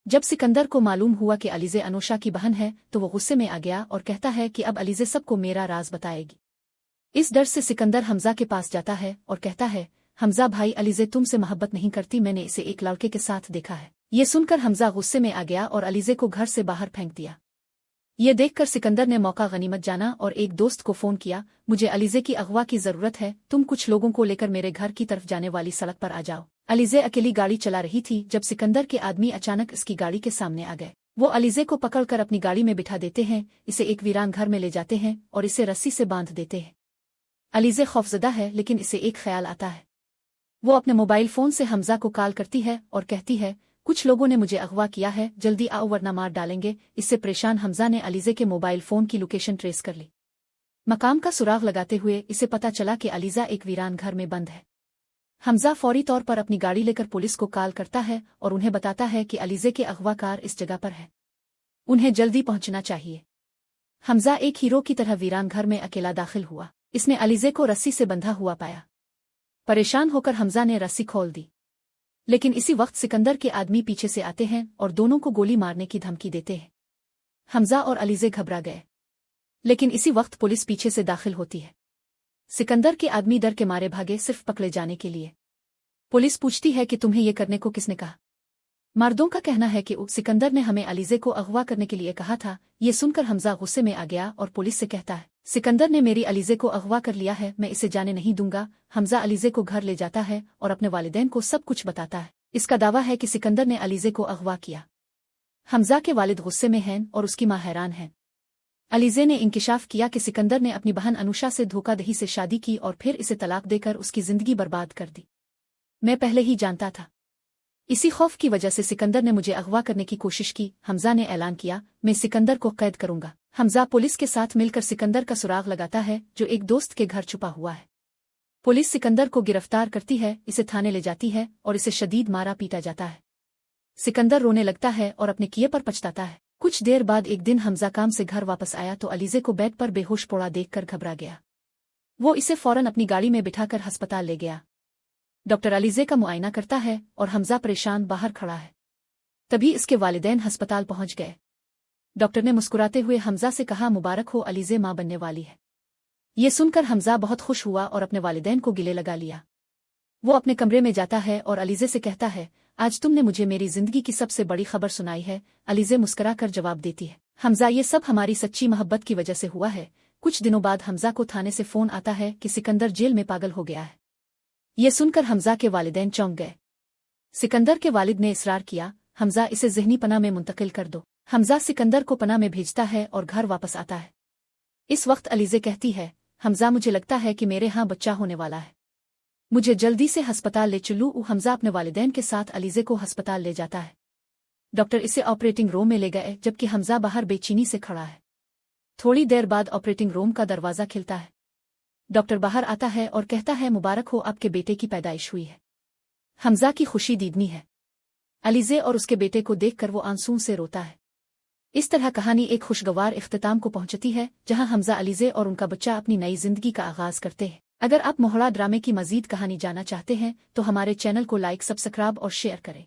जब सिकंदर को मालूम हुआ कि अलीज़े अनुषा की बहन है तो वो गुस्से में आ गया और कहता है कि अब अलीज़े सबको मेरा राज बताएगी। इस डर से सिकंदर हमजा के पास जाता है और कहता है, हमजा भाई, अलीज़े तुमसे मोहब्बत नहीं करती, मैंने इसे एक लड़के के साथ देखा है। ये सुनकर हमजा गुस्से में आ गया और अलीज़े को घर से बाहर फेंक दिया। ये देखकर सिकंदर ने मौका गनीमत जाना और एक दोस्त को फोन किया, मुझे अलीज़े की अगवा की जरूरत है, तुम कुछ लोगों को लेकर मेरे घर की तरफ जाने वाली सड़क पर आ जाओ। अलीज़े अकेली गाड़ी चला रही थी जब सिकंदर के आदमी अचानक इसकी गाड़ी के सामने आ गए। वो अलीज़े को पकड़कर अपनी गाड़ी में बिठा देते हैं, इसे एक वीरान घर में ले जाते हैं और इसे रस्सी से बांध देते हैं। अलीज़े खौफजदा है लेकिन इसे एक ख्याल आता है। वो अपने मोबाइल फोन से हमजा को कॉल करती है और कहती है, कुछ लोगों ने मुझे अगवा किया है, जल्दी आओ वरना मार डालेंगे। इससे परेशान हमजा ने अलीज़े के मोबाइल फोन की लोकेशन ट्रेस कर ली। मकाम का सुराग लगाते हुए इसे पता चला कि अलीज़ा एक वीरान घर में बंद है। हमजा फौरी तौर पर अपनी गाड़ी लेकर पुलिस को कॉल करता है और उन्हें बताता है कि अलीज़े के अगवाकार इस जगह पर है, उन्हें जल्दी पहुंचना चाहिए। हमजा एक हीरो की तरह वीरान घर में अकेला दाखिल हुआ। इसने अलीज़े को रस्सी से बंधा हुआ पाया। परेशान होकर हमजा ने रस्सी खोल दी, लेकिन इसी वक्त सिकंदर के आदमी पीछे से आते हैं और दोनों को गोली मारने की धमकी देते हैं। हमजा और अलीज़े घबरा गए, लेकिन इसी वक्त पुलिस पीछे से दाखिल होती है। सिकंदर के आदमी डर के मारे भागे, सिर्फ पकड़े जाने के लिए। पुलिस पूछती है कि तुम्हें ये करने को किसने कहा। मर्दों का कहना है कि सिकंदर ने हमें अलीज़े को अगवा करने के लिए कहा था। ये सुनकर हमजा गुस्से में आ गया और पुलिस से कहता है, सिकंदर ने मेरी अलीज़े को अगवा कर लिया है, मैं इसे जाने नहीं दूंगा। हमजा अलीज़े को घर ले जाता है और अपने वालिदैन को सब कुछ बताता है। इसका दावा है कि सिकंदर ने अलीज़े को अगवा किया। हमजा के वालिद गुस्से में हैं और उसकी मां हैरान है। अलीज़े ने इंकिशाफ किया कि सिकंदर ने अपनी बहन अनुषा से धोखाधड़ी से शादी की और फिर इसे तलाक देकर उसकी जिंदगी बर्बाद कर दी। मैं पहले ही जानता था। इसी खौफ की वजह से सिकंदर ने मुझे अगवा करने की कोशिश की। हमजा ने ऐलान किया, मैं सिकंदर को कैद करूंगा। हमजा पुलिस के साथ मिलकर सिकंदर का सुराग लगाता है जो एक दोस्त के घर छुपा हुआ है। पुलिस सिकंदर को गिरफ्तार करती है, इसे थाने ले जाती है और इसे शदीद मारा पीटा जाता है। सिकंदर रोने लगता है और अपने किए पर पछताता है। कुछ देर बाद एक दिन हमजा काम से घर वापस आया तो अलीज़े को बेड पर बेहोश पड़ा देखकर घबरा गया। वो इसे फौरन अपनी गाड़ी में बिठाकर अस्पताल ले गया। डॉक्टर अलीज़े का मुआयना करता है और हमजा परेशान बाहर खड़ा है। तभी इसके वालिदैन अस्पताल पहुंच गए। डॉक्टर ने मुस्कुराते हुए हमजा से कहा, मुबारक हो, अलीज़े मां बनने वाली है। ये सुनकर हमजा बहुत खुश हुआ और अपने वालिदैन को गिले लगा लिया। वो अपने कमरे में जाता है और अलीज़े से कहता है, आज तुमने मुझे मेरी जिंदगी की सबसे बड़ी खबर सुनाई है। अलीज़े मुस्कुरा कर जवाब देती है, हमजा, ये सब हमारी सच्ची मोहब्बत की वजह से हुआ है। कुछ दिनों बाद हमजा को थाने से फोन आता है कि सिकंदर जेल में पागल हो गया है। ये सुनकर हमजा के वालिदैन चौंक गए। सिकंदर के वालिद ने इसरार किया, हमजा, इसे ज़हनी पनाह में मुंतकिल कर दो। हमजा सिकंदर को पनाह में भेजता है और घर वापस आता है। इस वक्त अलीज़े कहती है, हमजा, मुझे लगता है कि मेरे यहाँ बच्चा होने वाला है, मुझे जल्दी से अस्पताल ले चलूं। हमजा अपने वालिदैन के साथ अलीज़े को अस्पताल ले जाता है। डॉक्टर इसे ऑपरेटिंग रूम में ले गए जबकि हमजा बाहर बेचैनी से खड़ा है। थोड़ी देर बाद ऑपरेटिंग रूम का दरवाज़ा खिलता है। डॉक्टर बाहर आता है और कहता है, मुबारक हो, आपके बेटे की पैदाइश हुई है। हमजा की खुशी दीदनी है। अलीज़े और उसके बेटे को देखकर वो आंसू से रोता है। इस तरह कहानी एक खुशगवार इख्तिताम को पहुंचती है जहां हमजा, अलीज़े और उनका बच्चा अपनी नई जिंदगी का आगाज करते हैं। अगर आप मोहरा ड्रामे की मजीद कहानी जानना चाहते हैं तो हमारे चैनल को लाइक, सब्सक्राइब और शेयर करें।